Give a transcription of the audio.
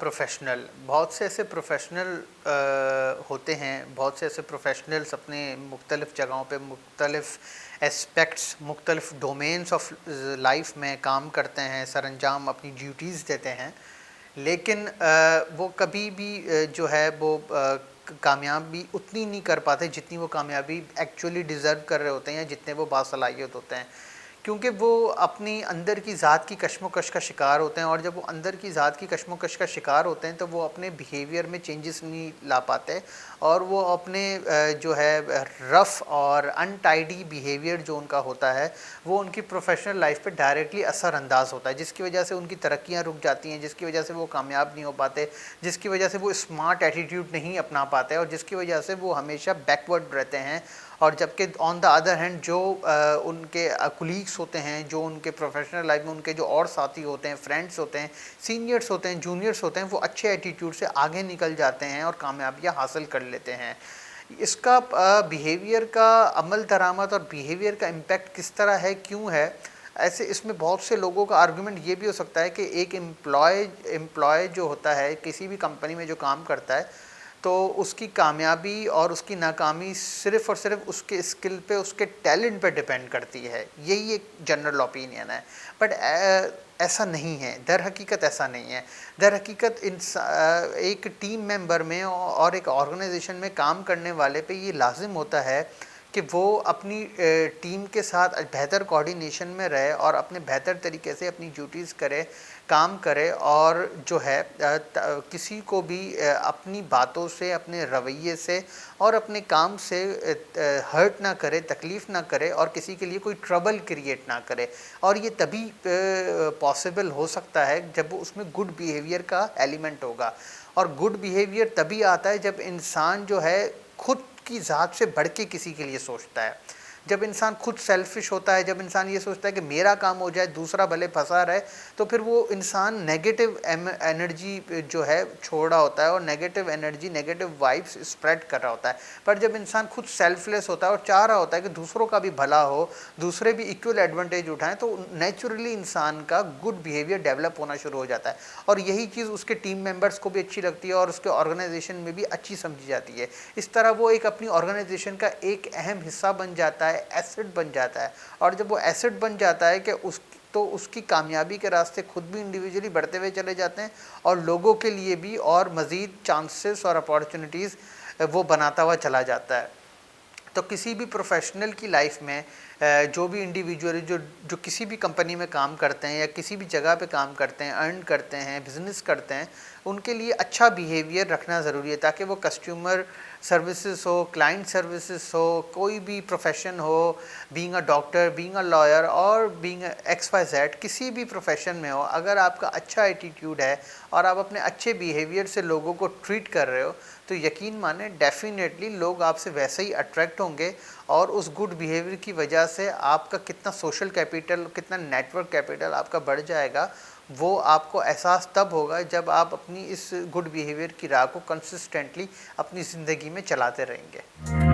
Professional, بہت سے ایسے پروفیشنل ہوتے ہیں، بہت سے ایسے پروفیشنلز اپنے مختلف جگہوں پہ مختلف اسپیکٹس، مختلف ڈومینس آف لائف میں کام کرتے ہیں، سر انجام اپنی ڈیوٹیز دیتے ہیں، لیکن وہ کبھی بھی جو ہے وہ کامیابی اتنی نہیں کر پاتے جتنی وہ کامیابی ایکچولی ڈیزرو کر رہے ہوتے ہیں یا جتنے وہ باصلاحیت ہوتے ہیں، کیونکہ وہ اپنی اندر کی ذات کی کشم و کش کا شکار ہوتے ہیں، اور جب وہ اندر کی ذات کی کشم و کش کا شکار ہوتے ہیں تو وہ اپنے بیہیویئر میں چینجز نہیں لا پاتے، اور وہ اپنے جو ہے رف اور ان ٹائڈی بیہیویئر جو ان کا ہوتا ہے وہ ان کی پروفیشنل لائف پہ ڈائریکٹلی اثر انداز ہوتا ہے، جس کی وجہ سے ان کی ترقیاں رک جاتی ہیں، جس کی وجہ سے وہ کامیاب نہیں ہو پاتے، جس کی وجہ سے وہ اسمارٹ ایٹیٹیوڈ نہیں اپنا پاتے، اور جس کی وجہ سے وہ ہمیشہ بیکورڈ رہتے ہیں، اور جبکہ آن دا ادر ہینڈ جو ان کے کولیگس ہوتے ہیں، جو ان کے پروفیشنل لائف میں ان کے جو اور ساتھی ہوتے ہیں، فرینڈس ہوتے ہیں، سینئرس ہوتے ہیں، جونیئرس ہوتے ہیں، وہ اچھے ایٹیٹیوڈ سے آگے نکل جاتے ہیں اور کامیابیاں حاصل کر لیتے ہیں۔ اس کا بیہیویئر کا عمل درآمد اور بیہیویئر کا امپیکٹ کس طرح ہے، کیوں ہے، ایسے اس میں بہت سے لوگوں کا آرگومنٹ یہ بھی ہو سکتا ہے کہ ایک امپلائی جو ہوتا ہے کسی بھی کمپنی میں جو کام کرتا ہے تو اس کی کامیابی اور اس کی ناکامی صرف اور صرف اس کے اسکل پہ، اس کے ٹیلنٹ پہ ڈپینڈ کرتی ہے، یہی ایک جنرل اوپینین ہے، بٹ ایسا نہیں ہے، در حقیقت ایسا نہیں ہے۔ در حقیقت ایک ٹیم ممبر میں اور ایک آرگنائزیشن میں کام کرنے والے پہ یہ لازم ہوتا ہے کہ وہ اپنی ٹیم کے ساتھ بہتر کوآرڈینیشن میں رہے اور اپنے بہتر طریقے سے اپنی ڈیوٹیز کرے، کام کرے، اور جو ہے کسی کو بھی اپنی باتوں سے، اپنے رویے سے اور اپنے کام سے ہرٹ نہ کرے، تکلیف نہ کرے، اور کسی کے لیے کوئی ٹربل کریٹ نہ کرے، اور یہ تبھی پاسبل ہو سکتا ہے جب اس میں گڈ بیہیویئر کا ایلیمنٹ ہوگا، اور گڈ بیہیویئر تبھی آتا ہے جب انسان جو ہے خود کی ذات سے بڑھ کے کسی کے لیے سوچتا ہے، جب انسان خود سیلفش ہوتا ہے، جب انسان یہ سوچتا ہے کہ میرا کام ہو جائے، دوسرا بھلے پھنسا رہے، تو پھر وہ انسان نیگیٹو انرجی جو ہے چھوڑ رہا ہوتا ہے، اور negative energy, negative vibes spread کر رہا ہوتا ہے۔ پر جب انسان خود سیلف لیس ہوتا ہے اور چاہ رہا ہوتا ہے کہ دوسروں کا بھی بھلا ہو، دوسرے بھی ایکول ایڈوانٹیج اٹھائیں، تو نیچرلی انسان کا گڈ بیہیویئر ڈیولپ ہونا شروع ہو جاتا ہے، اور یہی چیز اس کے ٹیم ممبرس کو بھی اچھی لگتی ہے اور اس کے آرگنائزیشن میں بھی اچھی سمجھی جاتی ہے۔ اس طرح وہ ایک اپنی آرگنائزیشن کا ایک اہم حصہ بن جاتا ہے، ایسٹ بن جاتا ہے، اور جب وہ ایسٹ بن جاتا ہے کہ اس کی کامیابی کے راستے خود بھی انڈیویجولی بڑھتے ہوئے چلے جاتے ہیں، اور لوگوں کے لیے بھی اور مزید چانسز اور اپارچونیٹیز وہ بناتا ہوا چلا جاتا ہے۔ تو کسی بھی پروفیشنل کی لائف میں جو بھی انڈیویجول جو کسی بھی کمپنی میں کام کرتے ہیں یا کسی بھی جگہ پہ کام کرتے ہیں، ارن کرتے ہیں، بزنس کرتے ہیں، ان کے لیے اچھا بیہیویئر رکھنا ضروری ہے، تاکہ وہ کسٹمر سروسز ہو، کلائنٹ سروسز ہو، کوئی بھی پروفیشن ہو، being a doctor, being a lawyer, اور بینگ ایکس وائی زیڈ، کسی بھی پروفیشن میں ہو، اگر آپ کا اچھا ایٹیٹیوڈ ہے اور آپ اپنے اچھے بیہیویئر سے لوگوں کو ٹریٹ کر رہے ہو، تو یقین مانیں ڈیفینیٹلی لوگ آپ سے ویسے ہی اٹریکٹ ہوں گے، اور اس گڈ بیہیویئر کی وجہ سے آپ کا کتنا سوشل کیپیٹل، کتنا نیٹ ورک کیپیٹل آپ کا بڑھ جائے گا، وہ آپ کو احساس تب ہوگا جب آپ اپنی اس گڈ بیہیویئر کی راہ کو کنسسٹنٹلی اپنی زندگی میں چلاتے رہیں گے۔